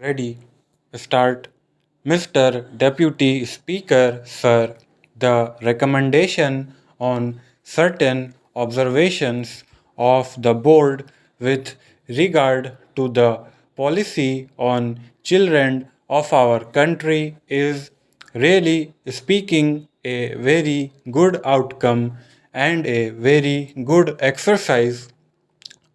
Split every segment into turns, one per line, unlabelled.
Ready. Start. Mr. Deputy Speaker, sir, the recommendation on certain observations of the board with regard to the policy on children of our country is, really speaking, a very good outcome and a very good exercise.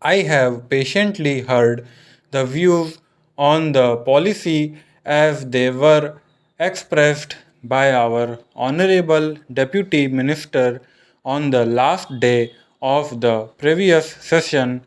I have patiently heard the views on the policy as they were expressed by our Honorable Deputy Minister on the last day of the previous session.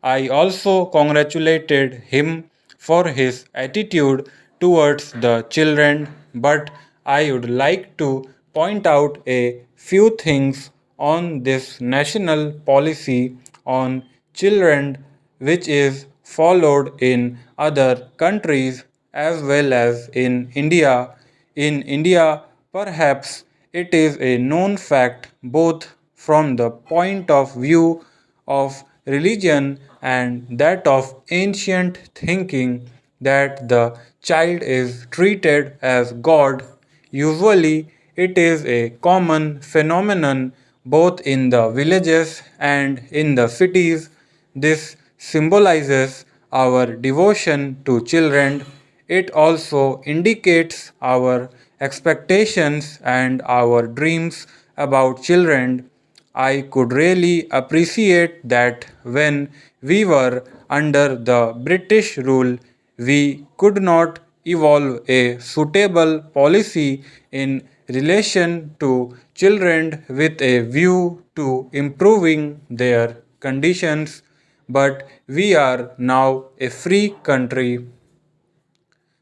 I also congratulated him for his attitude towards the children, but I would like to point out a few things on this national policy on children which is followed in other countries as well as in India. In India, perhaps it is a known fact both from the point of view of religion and that of ancient thinking that the child is treated as God. Usually, it is a common phenomenon both in the villages and in the cities. This symbolizes our devotion to children. It also indicates our expectations and our dreams about children. I could really appreciate that when we were under the British rule, we could not evolve a suitable policy in relation to children with a view to improving their conditions, but we are now a free country.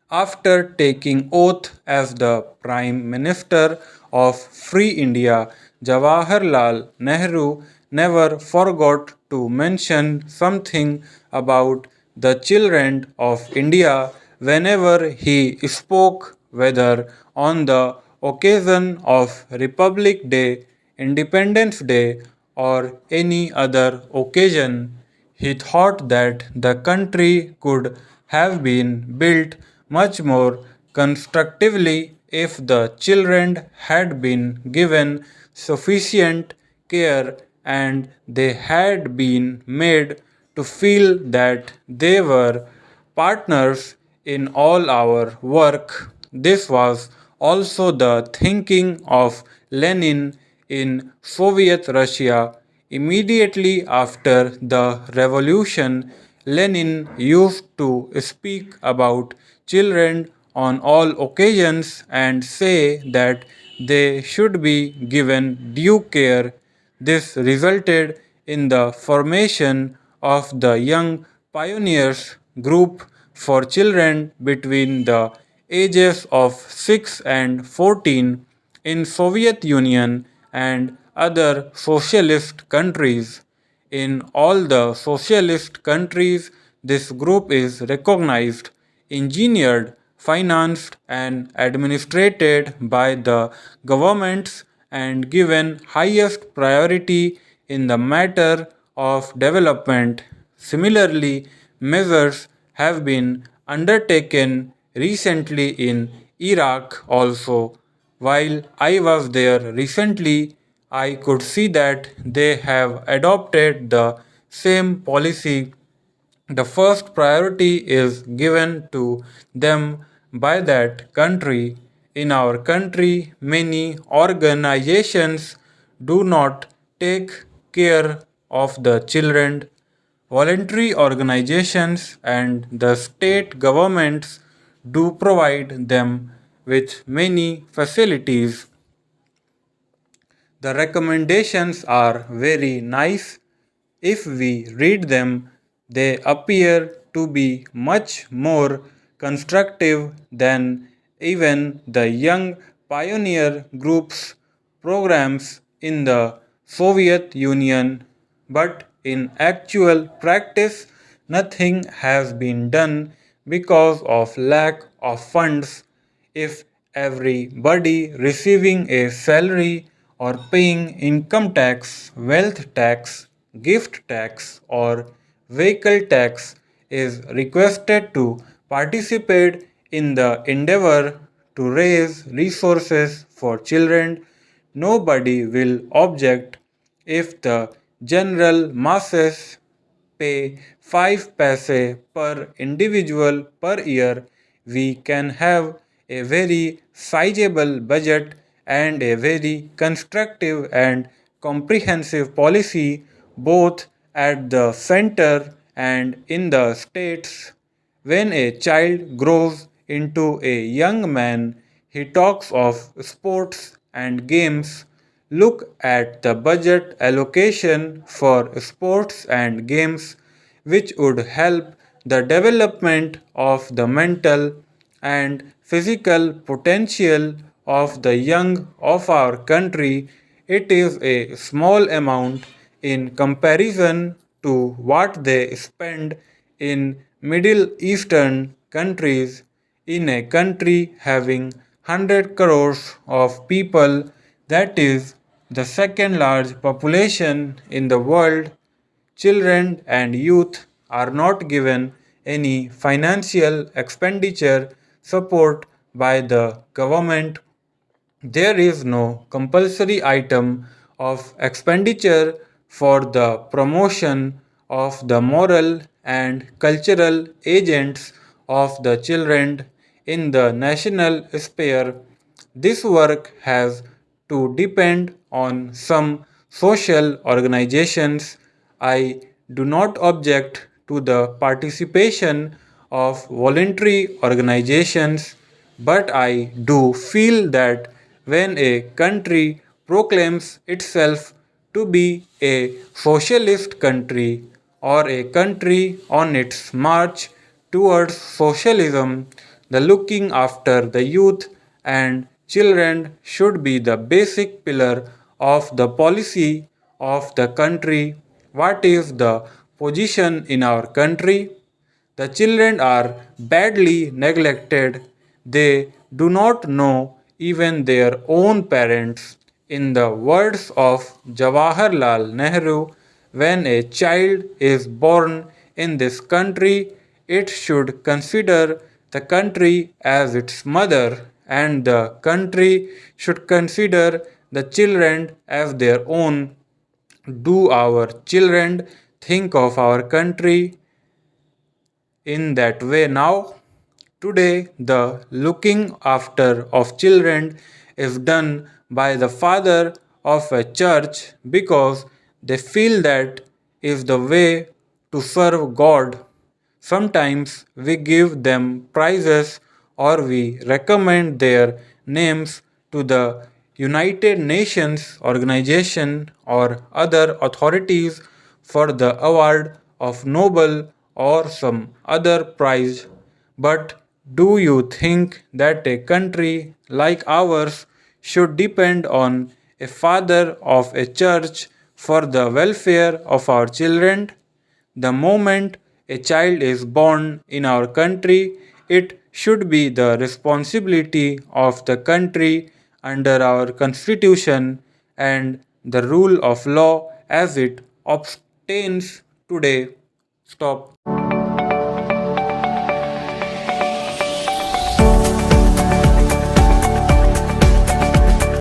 After taking oath as the Prime Minister of Free India, Jawaharlal Nehru never forgot to mention something about the children of India whenever he spoke, whether on the occasion of Republic Day, Independence Day, or any other occasion. He thought that the country could have been built much more constructively if the children had been given sufficient care and they had been made to feel that they were partners in all our work. This was also the thinking of Lenin in Soviet Russia. Immediately after the revolution, Lenin used to speak about children on all occasions and say that they should be given due care. This resulted in the formation of the Young Pioneers group for children between the ages of 6 and 14 in Soviet Union and other socialist countries. In all the socialist countries, this group is recognized, engineered, financed, and administrated by the governments and given highest priority in the matter of development. Similarly, measures have been undertaken recently in Iraq also. While I was there recently, I could see that they have adopted the same policy. The first priority is given to them by that country. In our country, many organizations do not take care of the children. Voluntary organizations and the state governments do provide them with many facilities. The recommendations are very nice. If we read them, they appear to be much more constructive than even the young pioneer groups programs in the Soviet Union. But in actual practice, nothing has been done because of lack of funds. If everybody receiving a salary or paying income tax, wealth tax, gift tax, or vehicle tax is requested to participate in the endeavor to raise resources for children. Nobody will object if the general masses pay 5 paise per individual per year. We can have a very sizable budget and a very constructive and comprehensive policy both at the center and in the states. When a child grows into a young man, he talks of sports and games. Look at the budget allocation for sports and games, which would help the development of the mental and physical potential of the young of our country. It is a small amount in comparison to what they spend in Middle Eastern countries. In a country having 100 crores of people, that is the second large population in the world, children and youth are not given any financial expenditure support by the government. There is no compulsory item of expenditure for the promotion of the moral and cultural agents of the children in the national sphere. This work has to depend on some social organizations. I do not object to the participation of voluntary organizations, but I do feel that when a country proclaims itself to be a socialist country or a country on its march towards socialism, the looking after the youth and children should be the basic pillar of the policy of the country. What is the position in our country? The children are badly neglected. They do not know even their own parents. In the words of Jawaharlal Nehru, when a child is born in this country, it should consider the country as its mother, and the country should consider the children as their own. Do our children think of our country in that way now? Today, the looking after of children is done by the father of a church because they feel that is the way to serve God. Sometimes we give them prizes or we recommend their names to the United Nations organization or other authorities for the award of Nobel or some other prize. But do you think that a country like ours should depend on a father of a church for the welfare of our children? The moment a child is born in our country, it should be the responsibility of the country under our constitution and the rule of law as it obtains today. Stop.